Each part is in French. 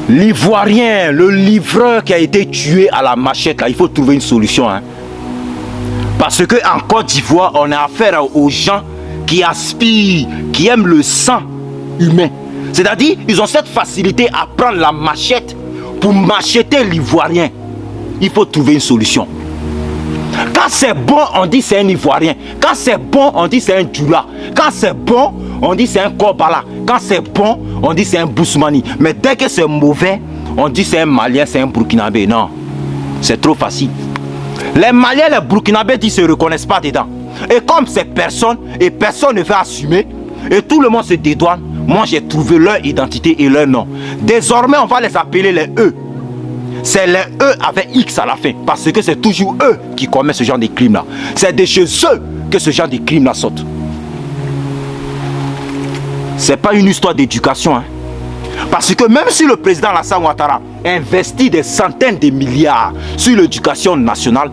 L'Ivoirien, le livreur qui a été tué à la machette, là, il faut trouver une solution. Hein. Parce qu'en Côte d'Ivoire, on a affaire aux gens qui aspirent, qui aiment le sang humain. C'est-à-dire, ils ont cette facilité à prendre la machette pour macheter l'Ivoirien. Il faut trouver une solution. Quand c'est bon, on dit c'est un Ivoirien. Quand c'est bon, on dit c'est un Djoula. Quand c'est bon, on dit c'est un Kobala. Quand c'est bon, on dit c'est un Bousmani. Mais dès que c'est mauvais, on dit c'est un Malien, c'est un Burkinabé. Non, c'est trop facile. Les Maliens, les Burkinabés disent qu'ils ne se reconnaissent pas dedans. Et comme c'est personne, et personne ne veut assumer, et tout le monde se dédouane, moi j'ai trouvé leur identité et leur nom. Désormais, on va les appeler les E. C'est les E avec X à la fin. Parce que c'est toujours eux qui commettent ce genre de crimes-là. C'est de chez eux que ce genre de crimes-là saute. Ce n'est pas une histoire d'éducation. Hein. Parce que même si le président Alassane Ouattara investit des centaines de milliards sur l'éducation nationale,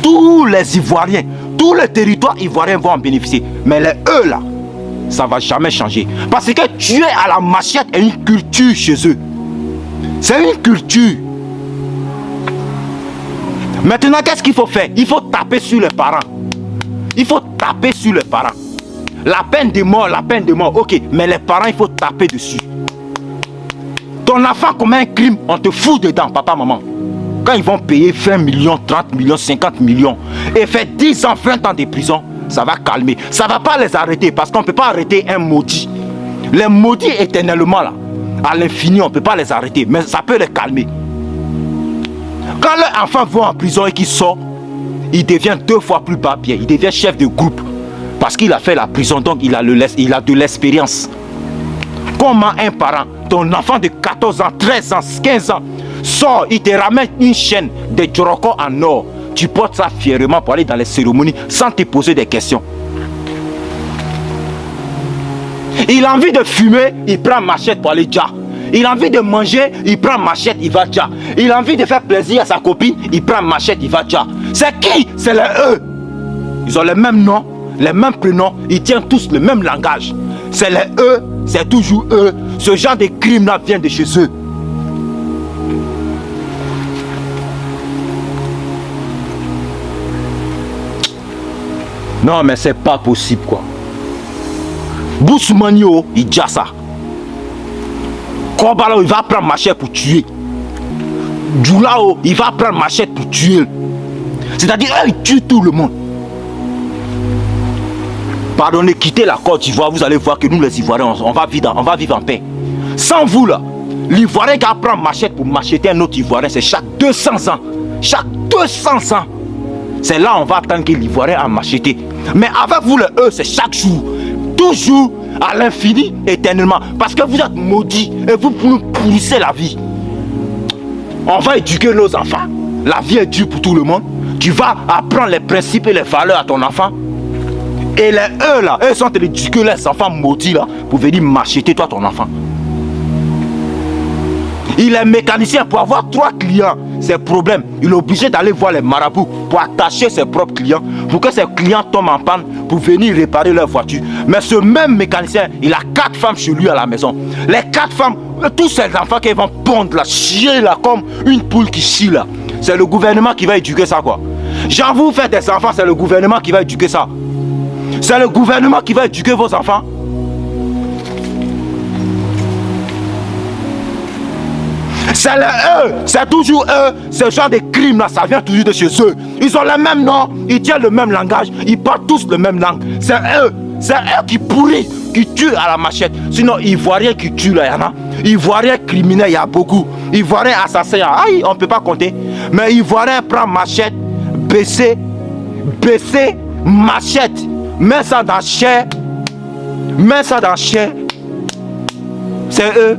tous les Ivoiriens, tous les territoires ivoiriens vont en bénéficier. Mais les E là, ça ne va jamais changer. Parce que tuer à la machette est une culture chez eux. C'est une culture. Maintenant, qu'est-ce qu'il faut faire? Il faut taper sur les parents. Il faut taper sur les parents. La peine de mort, ok. Mais les parents, il faut taper dessus. Ton enfant commet un crime, on te fout dedans, papa, maman. Quand ils vont payer 20 millions, 30 millions, 50 millions, et faire 10 ans, 20 ans de prison, ça va calmer. Ça ne va pas les arrêter, parce qu'on ne peut pas arrêter un maudit. Les maudits éternellement, là, à l'infini, on ne peut pas les arrêter, mais ça peut les calmer. Quand leur enfant va en prison et qu'il sort, il devient 2 fois plus bas pied. Il devient chef de groupe. Parce qu'il a fait la prison, donc il a de l'expérience. Comment un parent, ton enfant de 14 ans, 13 ans, 15 ans, sort, il te ramène une chaîne de Djoroko en or. Tu portes ça fièrement pour aller dans les cérémonies sans te poser des questions. Il a envie de fumer, il prend machette pour aller déjà. Il a envie de manger, il prend machette, il va déjà. Il a envie de faire plaisir à sa copine, il prend machette, il va déjà. C'est qui? C'est les eux. Ils ont les mêmes noms, les mêmes prénoms, ils tiennent tous le même langage. C'est les eux, c'est toujours eux. Ce genre de crime-là vient de chez eux. Non, mais c'est pas possible, quoi. Bousmanio, il dit ça. Kobalo, il va prendre machette pour tuer. Djoulao, il va prendre machette pour tuer. C'est-à-dire, il tue tout le monde. Pardonnez, quittez la Côte d'Ivoire, vous allez voir que nous les Ivoiriens, on va vivre en paix. Sans vous là, l'Ivoirien qui va prendre machette pour macheter un autre Ivoirien, c'est chaque 200 ans. Chaque 200 ans. C'est là on va attendre que l'Ivoirien a macheté. Mais avec vous les eux, c'est chaque jour. Toujours à l'infini, éternellement. Parce que vous êtes maudits et vous nous pourrissez la vie. On va éduquer nos enfants. La vie est dure pour tout le monde. Tu vas apprendre les principes et les valeurs à ton enfant. Et les eux là, eux sont en train d'éduquer les enfants maudits là pour venir m'acheter toi ton enfant. Il est mécanicien pour avoir 3 clients. C'est problème. Il est obligé d'aller voir les marabouts pour attacher ses propres clients. Pour que ses clients tombent en panne pour venir réparer leur voiture. Mais ce même mécanicien, il a 4 femmes chez lui à la maison. Les 4 femmes, tous ces enfants qui vont pondre là, chier là comme une poule qui chie là. C'est le gouvernement qui va éduquer ça quoi. Genre vous faites des enfants, c'est le gouvernement qui va éduquer ça. C'est le gouvernement qui va éduquer vos enfants. C'est eux, c'est toujours eux. Ce genre de crime là, ça vient toujours de chez eux. Ils ont le même nom, ils tiennent le même langage, ils parlent tous le même langue. C'est eux qui pourrissent, qui tuent à la machette. Sinon, Ivoiriens qui tuent là, il y en a. Ivoiriens criminels, il y a beaucoup. Ivoiriens assassins, aïe, on ne peut pas compter. Mais Ivoiriens prend machette, baisser, machette. Mets ça dans chair. C'est eux.